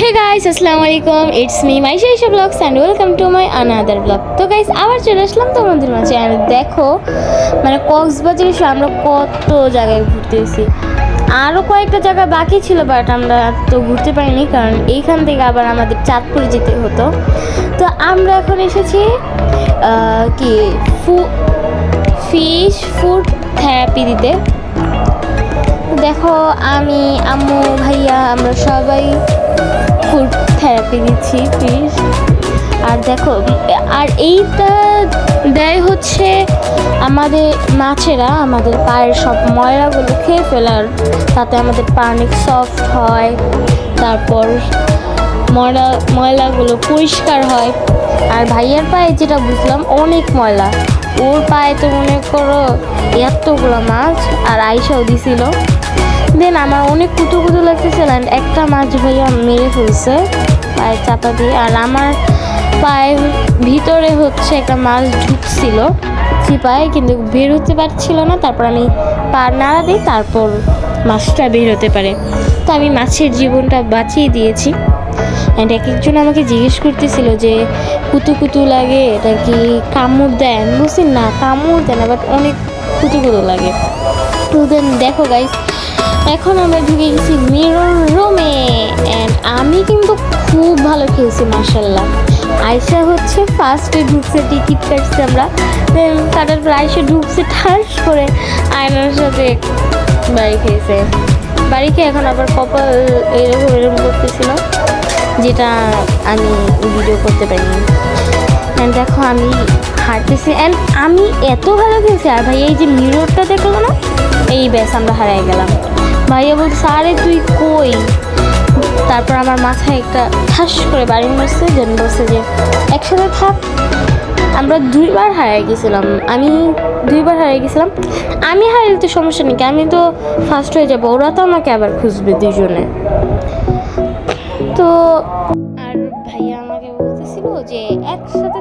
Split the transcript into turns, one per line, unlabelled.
Hey guys, আসসালামু আলাইকুম, it's me Maisha vlogs and welcome to my another vlog. তো guys আবার চলে আসলাম তোমাদের মাঝে। আর দেখো মানে কক্সবাজারে এসে আমরা কত জায়গায় ঘুরতেছি। আরও কয়েকটা জায়গা বাকি ছিল, বাট আমরা তো ঘুরতে পারিনি, কারণ এইখান থেকে আবার আমাদের চাঁদপুরে যেতে হতো। তো আমরা এখন এসেছি কি ফিশ ফুড থেরাপি দিতে। দেখো আমি, আম্মু, ভাইয়া আমরা সবাই ফুড থেরাপি দিচ্ছি ফিশ। আর দেখো, আর এইটা দেয় হচ্ছে আমাদের মাছেরা আমাদের পায়ের সব ময়লাগুলো খেয়ে ফেলার, তাতে আমাদের পা অনেক সফট হয়, তারপর ময়লাগুলো পরিষ্কার হয়। আর ভাইয়ার পায়ে যেটা বুঝলাম অনেক ময়লা, ওর পায়ে তো মনে করো এতগুলো মাছ, আর আইসাও দিছিল। দেন আমার অনেক কুতু লাগতেছিল, অ্যান্ড একটা মাছ ভাইয়া মেরে ফেলছে পায়ে চাপা দিয়ে। আর আমার পায়ের ভিতরে হচ্ছে একটা মাছ ঢুকছিল চিপায়, কিন্তু বের হতে পারছিল না। তারপর আমি পা নাড়া দিই, তারপর মাছটা বের হতে পারে। তো আমি মাছের জীবনটা বাঁচিয়ে দিয়েছি। অ্যান্ড এক একজন আমাকে জিজ্ঞেস করতেছিল যে কুতু লাগে, এটা কি কামড় দেয়? আমি বলছি না, কামড় দেয় না, বাট অনেক কুতু লাগে। তো দেন দেখো গাইস, এখন আমরা ঢুকে গেছি মিরর রুমে। অ্যান্ড আমি কিন্তু খুব ভালো খেয়েছি মাশাল্লাহ। আয়শা হচ্ছে ফার্স্টে ঢুকছে, টিকিট কাটছে আমরা, দেন কাটার পর আয়শা ঢুকছে ঠাস করে আয়নার সাথে বাড়ি খেয়েছে। বাড়ি খেয়ে এখন আবার কপাল এরকম করতেছিল, যেটা আমি ভিডিও করতে পারিনি। অ্যান্ড দেখো আমি হারতেছি, অ্যান্ড আমি এত ভালো খেয়েছি। আর ভাই এই যে মিররটা দেখলো না, এই ব্যাস আমরা হারিয়ে গেলাম। ভাইয়া বলছে আরে তুই কই? তারপর আমার মাথায় একটা ঠাস করে বাড়ি মারছে, দেন বলছে যে একসাথে থাক। আমরা দুইবার হারিয়ে গেছিলাম, আমি হারাইলে তো সমস্যা নেই, আমি তো ফার্স্ট হয়ে যাবো, ওরা তো আমাকে আবার খুঁজবে দুজনে। তো আর ভাইয়া আমাকে বলতেছিল যে একসাথে